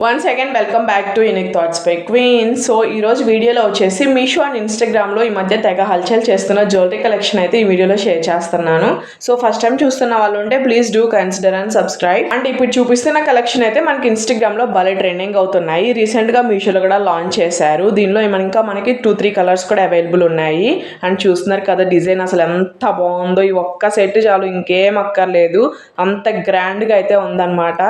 Once again welcome back to unique thoughts by queen. So ఈరోజు వీడియోలో వచ్చేసి Meesho and ఇన్స్టాగ్రామ్లో ఈ మధ్య తెగ హల్చల్ చేస్తున్న జ్యువెలరీ కలెక్షన్ అయితే ఈ వీడియోలో షేర్ చేస్తున్నాను. సో ఫస్ట్ టైం చూస్తున్న వాళ్ళు ఉంటే please do consider and subscribe. And ఇప్పుడు చూపిస్తున్న కలెక్షన్ అయితే మనకి ఇన్స్టాగ్రామ్లో భలే ట్రెండింగ్ అవుతున్నాయి. రీసెంట్గా మీషోలో కూడా లాంచ్ చేశారు. దీనిలో ఇంకా మనకి 2-3 కలర్స్ కూడా అవైలబుల్ ఉన్నాయి. అండ్ చూస్తున్నారు కదా డిజైన్ అసలు ఎంత బాగుందో. ఈ ఒక్క సెట్ చాలు, ఇంకేం అక్కర్లేదు. అంత గ్రాండ్గా అయితే ఉందన్నమాట.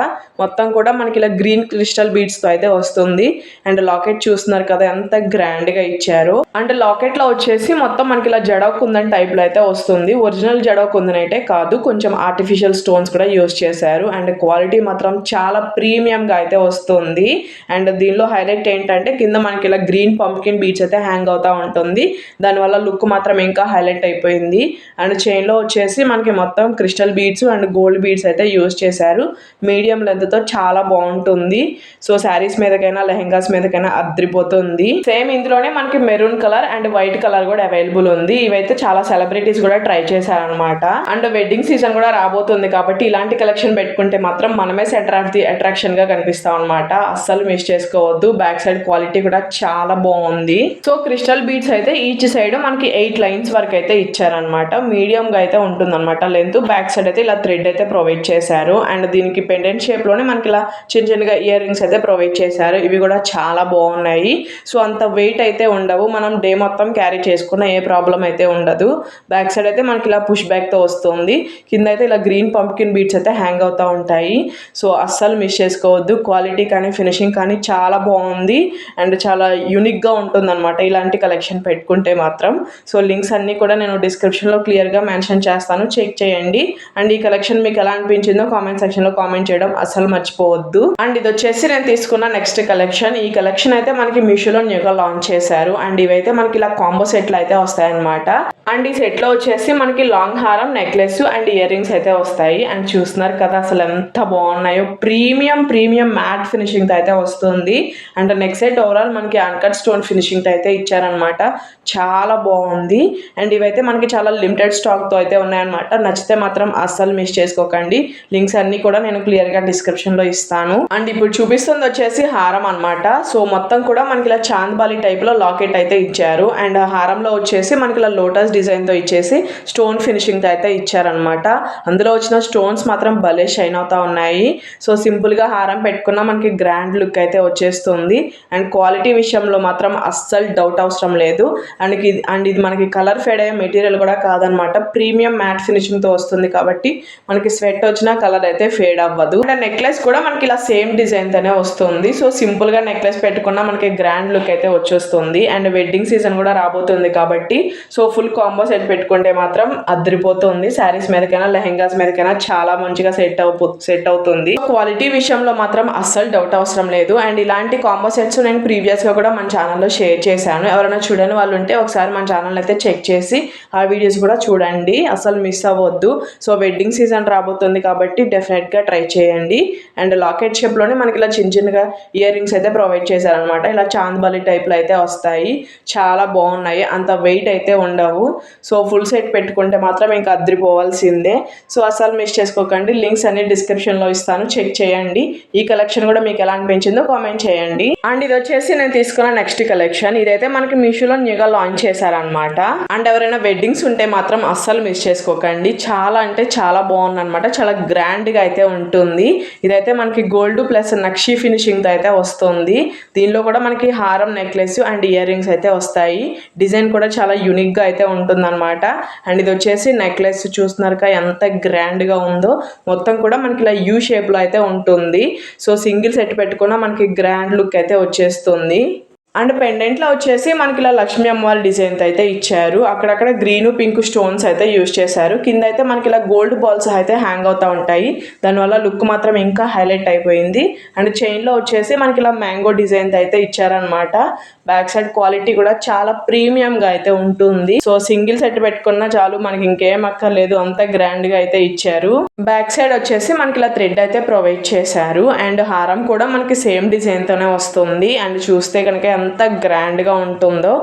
మొత్తం కూడా మనకి ఇలా గ్రీన్ క్రిస్టల్ బీడ్స్ తో అయితే వస్తుంది. అండ్ లాకెట్ చూస్తున్నారు కదా ఎంత గ్రాండ్ గా ఇచ్చారు. అండ్ లాకెట్ లో వచ్చేసి మొత్తం మనకి ఇలా జడ కుందన్ టైప్ లో అయితే వస్తుంది. ఒరిజినల్ జడ కుందన్ అయితే కాదు, కొంచెం ఆర్టిఫిషియల్ స్టోన్స్ కూడా యూస్ చేశారు. అండ్ క్వాలిటీ మాత్రం చాలా ప్రీమియం గా అయితే వస్తుంది. అండ్ దీనిలో హైలైట్ ఏంటంటే కింద మనకి ఇలా గ్రీన్ పంప్కిన్ బీడ్స్ అయితే హ్యాంగ్ అవుతా ఉంటుంది. దానివల్ల లుక్ మాత్రం ఇంకా హైలైట్ అయిపోయింది. అండ్ చైన్ లో వచ్చేసి మనకి మొత్తం crystal beads and gold beads అయితే యూస్ చేశారు. మీడియం లెంత్ తో చాలా బాగుంటుంది. సో శారీస్ మీదకైనా లెహెంగాస్ మీదకైనా అద్రిపోతుంది. సేమ్ ఇందులోనే మనకి maroon colour and white colour కూడా అవైలబుల్ ఉంది. ఇవైతే చాలా సెలబ్రిటీస్ కూడా ట్రై చేశారనమాట. అండ్ వెడ్డింగ్ సీజన్ కూడా రాబోతుంది కాబట్టి ఇలాంటి కలెక్షన్ పెట్టుకుంటే మాత్రం మనమే సెంటర్ ఆఫ్ ది అట్రాక్షన్ గా కనిపిస్తాం అనమాట. అస్సలు మిస్ చేసుకోవద్దు. బ్యాక్ సైడ్ క్వాలిటీ కూడా చాలా బాగుంది. సో క్రిస్టల్ బీడ్స్ అయితే ఈచ్ సైడ్ మనకి 8 లైన్స్ వరకు అయితే ఇచ్చారనమాట. మీడియం గా అయితే ఉంటుంది అనమాట లెంత్. బ్యాక్ సైడ్ అయితే ఇలా థ్రెడ్ అయితే ప్రొవైడ్ చేశారు. అండ్ దీనికి పెండెంట్ షేప్ లోనే మనకి ఇలా చిన్న చిన్నగా ఇయర్ రింగ్స్ అయితే ప్రొవైడ్ చేశారు. ఇవి కూడా చాలా బాగున్నాయి. సో అంత వెయిట్ అయితే ఉండవు. మనం డే మొత్తం క్యారీ చేసుకున్న ఏ ప్రాబ్లం అయితే ఉండదు. బ్యాక్ సైడ్ అయితే మనకి ఇలా పుష్ బ్యాక్ తో వస్తుంది. కింద అయితే ఇలా గ్రీన్ పంప్కిన్ బీడ్స్ అయితే హ్యాంగ్ అవుతా ఉంటాయి. సో అస్సలు మిస్ చేసుకోవద్దు. క్వాలిటీ కానీ ఫినిషింగ్ కానీ చాలా బాగుంది. అండ్ చాలా యూనిక్ గా ఉంటుంది అనమాట ఇలాంటి కలెక్షన్ పెట్టుకుంటే మాత్రం. సో లింక్స్ అన్ని కూడా నేను డిస్క్రిప్షన్ లో క్లియర్ గా మెన్షన్ చేస్తాను, చెక్ చేయండి. అండ్ ఈ కలెక్షన్ మీకు ఎలా అనిపించిందో కామెంట్ సెక్షన్ లో కామెంట్ చేయడం అస్సలు మర్చిపోవద్దు. అండ్ ఇది వచ్చేసి నేను తీసుకున్న నెక్స్ట్ కలెక్షన్. ఈ కలెక్షన్ అయితే మనకి మీషోలో న్యూగా లాంచ్ చేశారు. అండ్ ఇవైతే మనకి ఇలా కాంబో సెట్లు అయితే వస్తాయన్నమాట. అండ్ ఈ సెట్ లో వచ్చేసి మనకి లాంగ్ హారం, నెక్లెస్ అండ్ ఇయర్ రింగ్స్ అయితే వస్తాయి. అండ్ చూస్తున్నారు కదా అసలు ఎంత బాగున్నాయో. ప్రీమియం మ్యాట్ ఫినిషింగ్ తో అయితే వస్తుంది. అండ్ నెక్స్ట్ సెట్ ఓవరాల్ మనకి అన్కట్ స్టోన్ ఫినిషింగ్ తో అయితే ఇచ్చారనమాట. చాలా బాగుంది. అండ్ ఇవైతే మనకి చాలా లిమిటెడ్ స్టాక్ తో అయితే ఉన్నాయన్నమాట. నచ్చితే మాత్రం అస్సలు మిస్ చేసుకోకండి. లింక్స్ అన్ని కూడా నేను క్లియర్ గా డిస్క్రిప్షన్ లో ఇస్తాను. అండ్ ఇప్పుడు చూపిస్తుంది వచ్చేసి హారం అనమాట. సో మొత్తం కూడా మనకి ఇలా చాంద్బాలి టైప్ లో లాకెట్ అయితే ఇచ్చారు. అండ్ హారంలో వచ్చేసి మనకి ఇలా లోటస్ డిజైన్ తో ఇచ్చేసి స్టోన్ ఫినిషింగ్ తో అయితే ఇచ్చారనమాట. అందులో వచ్చిన స్టోన్స్ మాత్రం భలే షైన్ అవుతా ఉన్నాయి. సో సింపుల్ గా హారం పెట్టుకున్నా మనకి గ్రాండ్ లుక్ అయితే వచ్చేస్తుంది. అండ్ క్వాలిటీ విషయంలో మాత్రం అస్సలు డౌట్ అవసరం లేదు. అండ్ ఇది మనకి కలర్ ఫేడ్ అయ్యే మెటీరియల్ కూడా కాదనమాట. ప్రీమియం మ్యాట్ ఫినిషింగ్ తో వస్తుంది కాబట్టి మనకి స్వెట్ వచ్చినా కలర్ అయితే ఫేడ్ అవ్వదు. అండ్ నెక్లెస్ కూడా మనకి ఇలా సేమ్ డిజైన్ తోనే వస్తుంది. సో సింపుల్ గా నెక్లెస్ పెట్టుకున్నా మనకి గ్రాండ్ లుక్ అయితే వచ్చేస్తుంది. అండ్ వెడ్డింగ్ సీజన్ కూడా రాబోతుంది కాబట్టి సో ఫుల్ కాంబో సెట్ పెట్టుకుంటే మాత్రం అద్దరిపోతుంది. శారీస్ మీదకైనా లెహెంగాస్ మీదకైనా చాలా మంచిగా సెట్ అవుతుంది. క్వాలిటీ విషయంలో మాత్రం అస్సలు డౌట్ అవసరం లేదు. అండ్ ఇలాంటి కాంబో సెట్స్ నేను ప్రీవియస్ గా కూడా మన ఛానల్లో షేర్ చేశాను. ఎవరైనా చూడని వాళ్ళు ఉంటే ఒకసారి మన ఛానల్ అయితే చెక్ చేసి ఆ వీడియోస్ కూడా చూడండి. అసలు మిస్ అవ్వద్దు. సో వెడ్డింగ్ సీజన్ రాబోతుంది కాబట్టి డెఫినెట్ గా ట్రై చేయండి. అండ్ లాకెట్ షేప్ లోనే మనకి ఇలా చిన్నగా ఇయర్ రింగ్స్ అయితే ప్రొవైడ్ చేశారనమాట. ఇలా చాంద్బాలి టైప్ లో అయితే వస్తాయి. చాలా బాగున్నాయి. అంత వెయిట్ అయితే ఉండవు. సో ఫుల్ సెట్ పెట్టుకుంటే మాత్రం ఇంకా అద్రిపోవాల్సిందే. సో అసలు మిస్ చేసుకోకండి. లింక్స్ అన్ని డిస్క్రిప్షన్ లో ఇస్తాను, చెక్ చేయండి. ఈ కలెక్షన్ కూడా మీకు ఎలా అనిపించిందో కామెంట్ చేయండి. అండ్ ఇది వచ్చేసి నేను తీసుకున్న నెక్స్ట్ కలెక్షన్. ఇదైతే మనకి మీషోలో న్యూగా లాంచ్ చేశారనమాట. అండ్ ఎవరైనా వెడ్డింగ్స్ ఉంటే మాత్రం అస్సలు మిస్ చేసుకోకండి. చాలా అంటే చాలా బాగుంది అనమాట. చాలా గ్రాండ్ గా అయితే ఉంటుంది. ఇదైతే మనకి గోల్డ్ ప్లస్ నక్షి ఫినిషింగ్ తో అయితే వస్తుంది. దీనిలో కూడా మనకి హారం, నెక్లెస్ అండ్ ఇయర్ రింగ్స్ అయితే వస్తాయి. డిజైన్ కూడా చాలా యూనిక్ గా అయితే ఉంటుంది అనమాట. అండ్ ఇది వచ్చేసి నెక్లెస్ చూస్తున్నారు ఎంత గ్రాండ్ గా ఉందో. మొత్తం కూడా మనకి ఇలా యూ షేప్ లో అయితే ఉంటుంది. సో సింగిల్ సెట్ పెట్టుకున్నా మనకి గ్రాండ్ లుక్ అయితే వచ్చేస్తుంది. అండ్ పెండెంట్లో వచ్చేసి మనకి ఇలా లక్ష్మీ అమ్మవారి డిజైన్ అయితే ఇచ్చారు. అక్కడక్కడ గ్రీన్ పింక్ స్టోన్స్ అయితే యూజ్ చేశారు. కింద అయితే మనకి ఇలా గోల్డ్ బాల్స్ అయితే హ్యాంగ్ అవుతా ఉంటాయి. దానివల్ల లుక్ మాత్రం ఇంకా హైలైట్ అయిపోయింది. అండ్ చైన్లో వచ్చేసి మనకి ఇలా మ్యాంగో డిజైన్ అయితే ఇచ్చారనమాట. బ్యాక్ సైడ్ క్వాలిటీ కూడా చాలా ప్రీమియం గా అయితే ఉంటుంది. సో సింగిల్ సెట్ పెట్టుకున్నా చాలు, మనకి ఇంకేం అక్కర్లేదు, అంత గ్రాండ్ గా అయితే ఇచ్చారు. బ్యాక్ సైడ్ వచ్చేసి మనకి ఇలా థ్రెడ్ అయితే ప్రొవైడ్ చేశారు అండ్ హారం కూడా మనకి సేమ్ డిజైన్ తోనే వస్తుంది. అండ్ చూస్తే కనుక ఎంత గ్రాండ్ గా ఉంటుందో.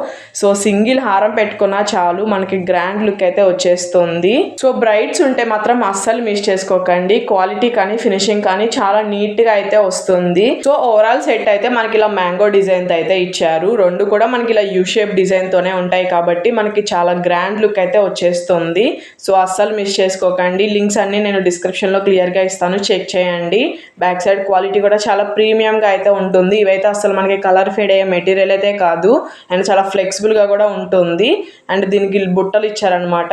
సో సింగిల్ హారం పెట్టుకున్నా చాలు, మనకి గ్రాండ్ లుక్ అయితే వచ్చేస్తుంది. సో బ్రైడ్స్ ఉంటే మాత్రం అస్సలు మిస్ చేసుకోకండి. క్వాలిటీ కానీ ఫినిషింగ్ కానీ చాలా నీట్ గా అయితే వస్తుంది. సో ఓవరాల్ సెట్ అయితే మనకి ఇలా మ్యాంగో డిజైన్ తో అయితే ఇచ్చారు. రెండు కూడా మనకి ఇలా యూ షేప్ డిజైన్ తోనే ఉంటాయి కాబట్టి మనకి చాలా గ్రాండ్ లుక్ అయితే వచ్చేస్తుంది. సో అస్సలు మిస్ చేసుకోకండి. లింక్స్ అన్ని నేను డిస్క్రిప్షన్ లో క్లియర్ గా ఇస్తాను, చెక్ చేయండి. బ్యాక్ సైడ్ క్వాలిటీ కూడా చాలా ప్రీమియం గా అయితే ఉంటుంది. ఇవైతే అసలు మనకి కలర్ ఫేడ్ అయ్యే మెటీరియల్ అయితే కాదు అండ్ చాలా ఫ్లెక్సిబుల్ గా కూడా ఉంటుంది. అండ్ దీనికి బుట్టలు ఇచ్చారనమాట,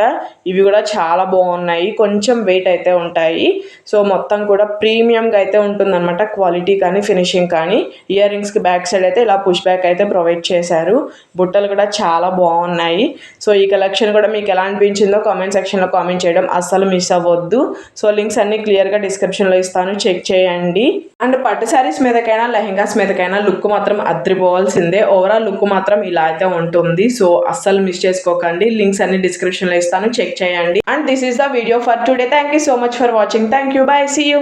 ఇవి కూడా చాలా బాగున్నాయి, కొంచెం వెయిట్ అయితే ఉంటాయి. సో మొత్తం కూడా ప్రీమియం గా అయితే ఉంటుంది అనమాట, క్వాలిటీ కానీ ఫినిషింగ్ కానీ. ఇయర్ రింగ్స్ కి బ్యాక్ సైడ్ అయితే ఇలా పుష్ బ్యాక్ అయితే ప్రొవైడ్ చేశారు. బుట్టలు కూడా చాలా బాగున్నాయి. సో ఈ కలెక్షన్ కూడా మీకు ఎలా అనిపించిందో కామెంట్ సెక్షన్ లో కామెంట్ చేయడం అస్సలు మిస్ అవ్వద్దు. సో లింక్స్ అన్ని క్లియర్ గా డిస్క్రిప్షన్ లో ఇస్తాను, చెక్ చేయండి. అండ్ పట్టు శారీస్ మీదకైనా లెహెంగాస్ మీదకైనా లుక్ మాత్రం అద్రిపోవాల్సిందే. ఓవరాల్ లుక్ మాత్రం ఇలా అయితే ఉంటుంది. సో అస్సలు మిస్ చేసుకోకండి. లింక్స్ అన్ని డిస్క్రిప్షన్ లో ఇస్తాను, చెక్ చేయండి. And this is the video for today. Thank you so much for watching. Thank you. Bye. See you.